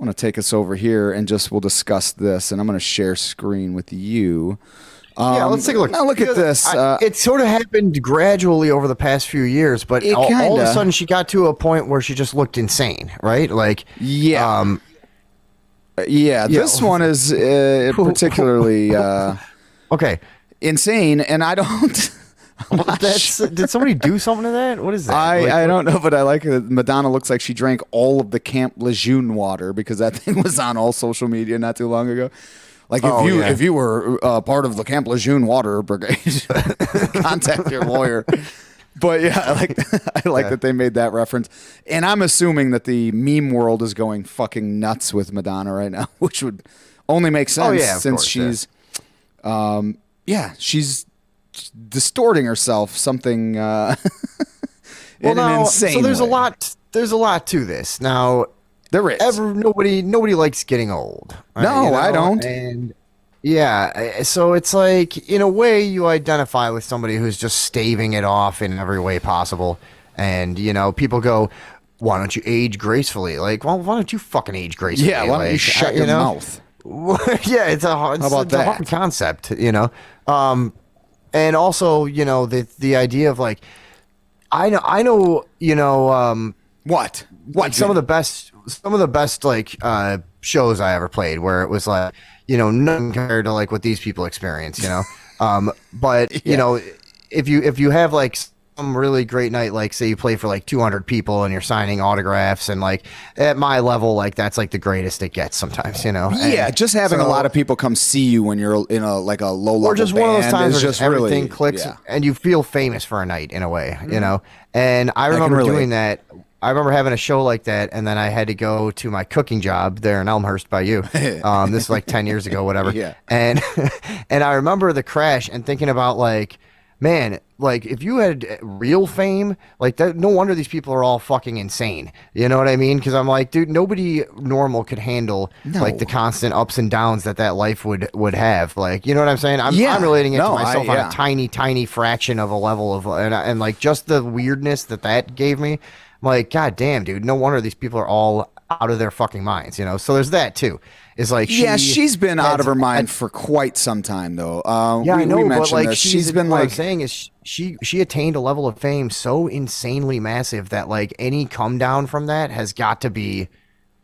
want to take us over here and we'll discuss this, and I'm going to share screen with you. Yeah, let's take a look. Now look at this. It sort of happened gradually over the past few years, but all of a sudden she got to a point where she just looked insane, right? Like, this one is particularly okay, insane, and I don't. Did somebody do something to that? What is that? I don't know, but I like it. Madonna looks like she drank all of the Camp Lejeune water, because that thing was on all social media not too long ago. Like, if you were part of the Camp Lejeune water brigade, contact your lawyer. But yeah, I like that they made that reference, and I'm assuming that the meme world is going fucking nuts with Madonna right now, which would only make sense since she's, she's distorting herself something in an insane so there's way. a lot to this. Now, there is. Nobody likes getting old. Right? No, I don't. And yeah, so it's like, in a way, you identify with somebody who's just staving it off in every way possible. And, people go, why don't you age gracefully? Like, well, why don't you fucking age gracefully? Yeah, why don't you shut your mouth? Yeah, it's a hard concept, and also, the idea of, like, I know, what some of the best like shows I ever played, where it was like, nothing compared to like what these people experience, but if you have like some really great night, like say you play for like 200 people and you're signing autographs, and like at my level, like that's like the greatest it gets sometimes, just having a lot of people come see you when you're in a low level, or just one of those times where just everything really clicks and you feel famous for a night in a way, and I remember doing that. I remember having a show like that, and then I had to go to my cooking job there in Elmhurst by you. This is like 10 years ago, whatever. Yeah. And I remember the crash and thinking about, like, man, like, if you had real fame, like, that, no wonder these people are all fucking insane. You know what I mean? Because I'm like, dude, nobody normal could handle like the constant ups and downs that life would have. Like, you know what I'm saying? I'm relating it to myself on a tiny fraction of a level of, and like just the weirdness that gave me. Like, god damn, dude, no wonder these people are all out of their fucking minds, So there's that too. It's like, she's been out of her mind for quite some time, though. I know, but like, she's been what like, I'm saying is she attained a level of fame so insanely massive that like any come down from that has got to be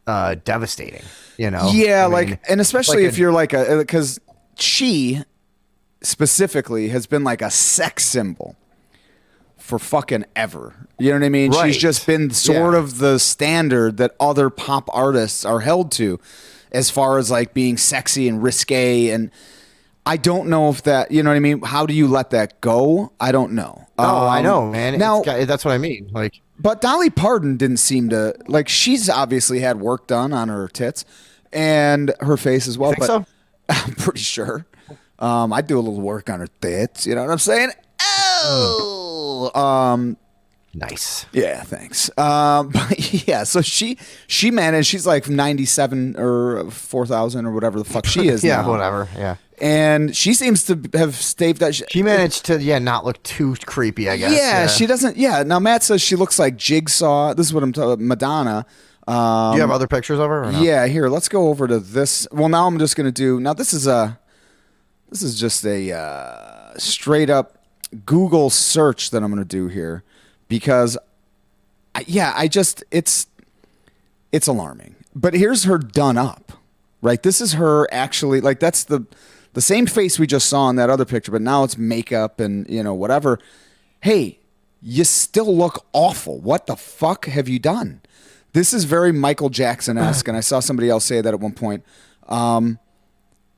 devastating, Yeah, and especially if you're like because she specifically has been like a sex symbol for fucking ever. You know what I mean? Right. She's just been sort of the standard that other pop artists are held to, as far as like being sexy and risque. And I don't know if that, you know what I mean? How do you let that go? I don't know. Oh, I know, man. Now, that's what I mean. Like, but Dolly Parton didn't seem to, like, she's obviously had work done on her tits and her face as well. Think so? I'm pretty sure. I do a little work on her tits. You know what I'm saying? Oh, nice. Yeah, thanks. But yeah, so she managed. She's like 97 or 4,000 or whatever the fuck she is. Yeah, now. whatever. Yeah, and she seems to have staved that. She managed to not look too creepy, I guess. Yeah, she doesn't. Yeah, now Matt says she looks like Jigsaw. This is what I'm talking. Madonna. Do you have other pictures of her? Or no? Yeah, here. Let's go over to this. Well, now I'm just gonna do. Now this is just a straight up Google search that I'm going to do here, because it's alarming. But here's her done up, right? This is her actually, like, that's the same face we just saw in that other picture, but now it's makeup and, whatever. Hey, you still look awful. What the fuck have you done? This is very Michael Jackson-esque, and I saw somebody else say that at one point.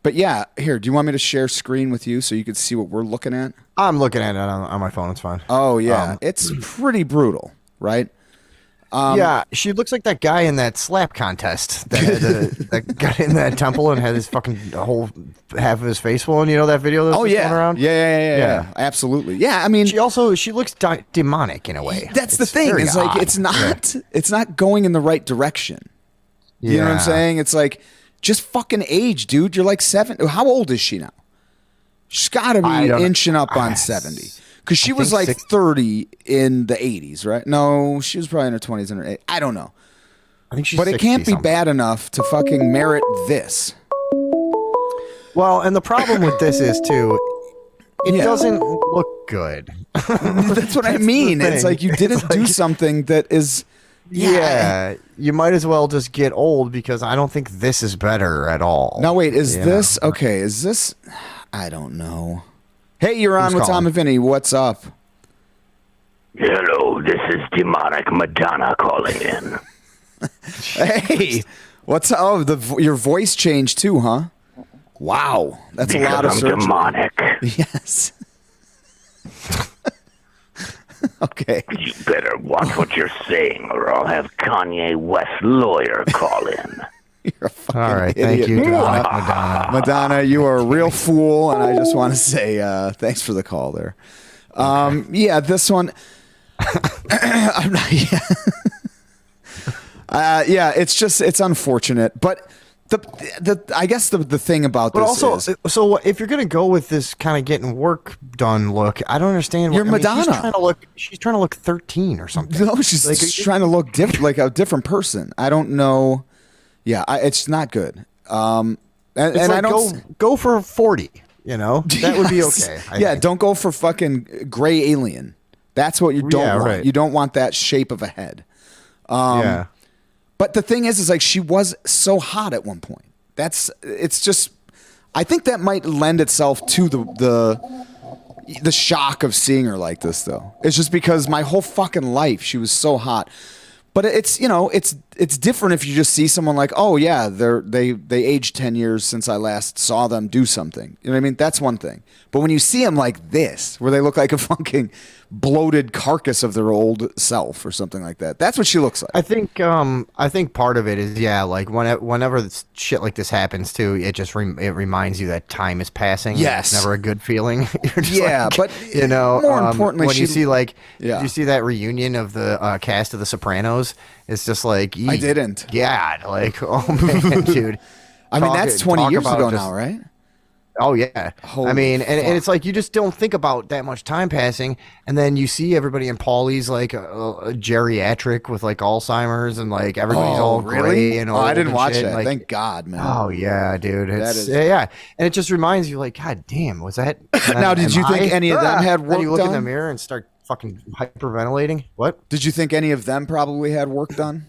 But yeah, here, do you want me to share screen with you so you can see what we're looking at? I'm looking at it on my phone. It's fine. Oh, yeah. It's pretty brutal, right? Yeah, she looks like that guy in that slap contest that got in that temple and had his fucking whole half of his face full. And you know that video that's going around? Yeah. Absolutely. Yeah, I mean, she looks demonic in a way. That's the thing. It's like odd. it's not going in the right direction. You know what I'm saying? It's like, just fucking age, dude. You're like 7. How old is she now? She's got to be inching up on 70. Because she was like 30 in the 80s, right? No, she was probably in her 20s and her 80s. I don't know. I think she's But it can't be 60-something. bad enough to fucking merit this. Well, and the problem with this is too, it Yeah. doesn't look good. That's what I That's the mean. It's thing. like you didn't do something that is. Yeah, you might as well just get old because I don't think this is better at all. Now wait, is You this know? okay? Is this? I don't know. Hey, you're on Who's with Tom calling? and Vinny. What's up? Hello, this is demonic Madonna calling in. Hey, what's up? Oh, your voice changed too, huh? Wow, that's Because a lot of I'm surgery. demonic. Yes. Okay. You better watch what you're saying, or I'll have Kanye West lawyer call in. You're a fucking All right, idiot. thank you, Madonna. Madonna, you are a real fool, and I just want to say thanks for the call there. Yeah, this one. I'm not. Yeah, it's unfortunate, but I guess the thing about But this also, is so if you're gonna go with this kind of getting work done look, I don't understand. You're Madonna. She's trying to look 13 or something. no, she's Like, just trying to look different, like a different person. I don't know. Yeah, it's not good. And It's I like don't go for 40. You know, that would be Yes. okay. I Yeah, think. don't go for fucking gray alien. That's what you don't Yeah, want. right. You don't want that shape of a head. Yeah. But the thing is like she was so hot at one point. It's just I think that might lend itself to the shock of seeing her like this though. It's just because my whole fucking life she was so hot. But it's it's different if you just see someone like, oh yeah, they aged 10 years since I last saw them do something. You know what I mean? That's one thing. But when you see them like this, where they look like a fucking bloated carcass of their old self or something like that, that's what she looks like. I think part of it is like whenever shit like this happens too, it just it reminds you that time is passing. Yes. It's never a good feeling. You're just Yeah, like, but you know, more importantly, when you she- see like, Yeah. did you see that reunion of the cast of The Sopranos? It's just like I didn't. Yeah, like oh man, dude. I mean, that's 20 years about ago just- now, right? Oh yeah, Holy I mean, and fuck. it's like you just don't think about that much time passing, and then you see everybody in Paulie's like a geriatric with like Alzheimer's, and like everybody's all gray and Oh, old I didn't and watch shit, that. like- Thank God, man. Oh yeah, dude. It's, is- yeah, and it just reminds you, like, God damn, was that? Now, did you think any of them had Then work you look in the done? mirror and start fucking hyperventilating. What? Did you think any of them probably had work done?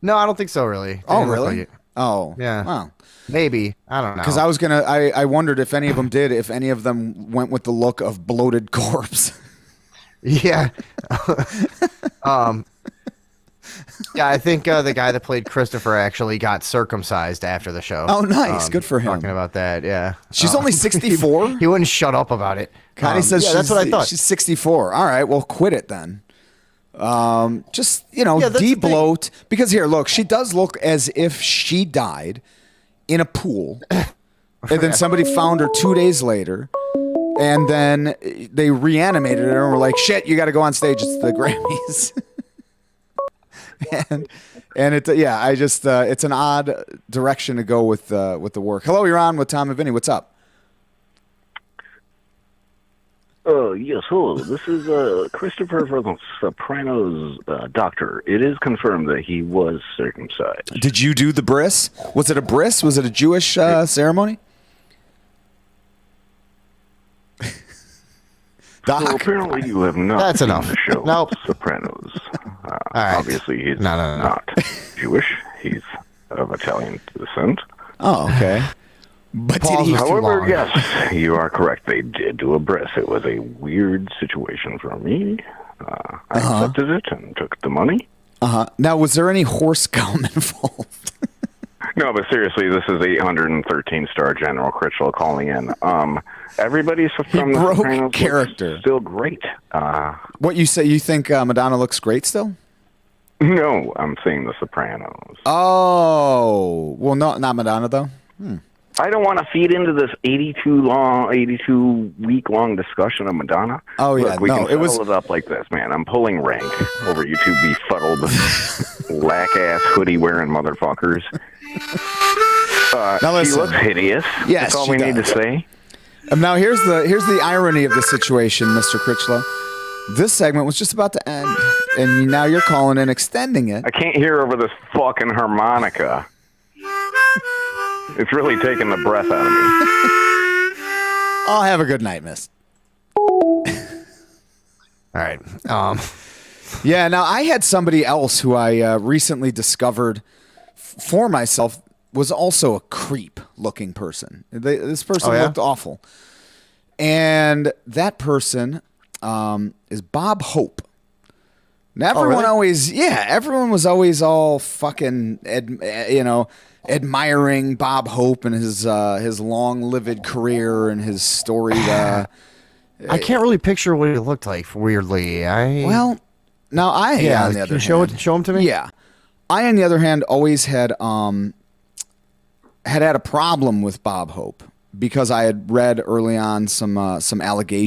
No, I don't think so. Really. They Oh, didn't look really? like it. Oh, Yeah. Wow. Maybe I don't know. Because I wondered if any of them did, if any of them went with the look of bloated corpse. Yeah. Yeah, I think the guy that played Christopher actually got circumcised after the show. Oh, nice. Good for him. Talking about that, yeah. She's only 64. He wouldn't shut up about it. Connie says yeah, she's, that's what I thought. she's 64. All right, well, quit it then. Just, Yeah, that's the thing. de-bloat. Because here, look, she does look as if she died in a pool. And then somebody found her 2 days later. And then they reanimated her and were like, shit, you got to go on stage. It's the Grammys. and it, yeah, I just, it's an odd direction to go with the work. Hello, you're on with Tom and Vinny. What's up? Yes, hello. This is Christopher from The Sopranos doctor. It is confirmed that he was circumcised. Did you do the bris? Was it a bris? Was it a Jewish ceremony? Doc? So apparently you have not That's seen enough. the show Nope. Sopranos. All right. Obviously, he's No. not Jewish. He's of Italian descent. Oh, okay. But Pause did he? was too However, long. yes, you are correct. They did do a bris. It was a weird situation for me. I accepted it and took the money. Now, was there any horse cum involved? No, but seriously, this is a 113-star General Critchlow calling in. Everybody's from The broke Sopranos looks character. still great. What you say? You think Madonna looks great still? No, I'm saying The Sopranos. Oh, well, no, not Madonna though. I don't want to feed into this 82 week long discussion of Madonna. Oh, yeah, Look, we no, can it settle was- it up like this, man. I'm pulling rank over you two befuddled, lack ass hoodie wearing motherfuckers. Now She listen. looks hideous. Yes, That's all she we need to does. say. Now here's the irony of the situation, Mr. Critchlow. This segment was just about to end, and now you're calling and extending it. I can't hear over this fucking harmonica. It's really taking the breath out of me. I'll have a good night, miss. All right. Yeah, now I had somebody else who I recently discovered for myself was also a creep-looking person. This person looked awful. And that person is Bob Hope. Now, everyone was always all fucking, admiring Bob Hope and his long-lived career and his storied. I can't really picture what he looked like. Weirdly, now I on the other show hand, show him to me. Yeah, I on the other hand always had a problem with Bob Hope because I had read early on some allegations.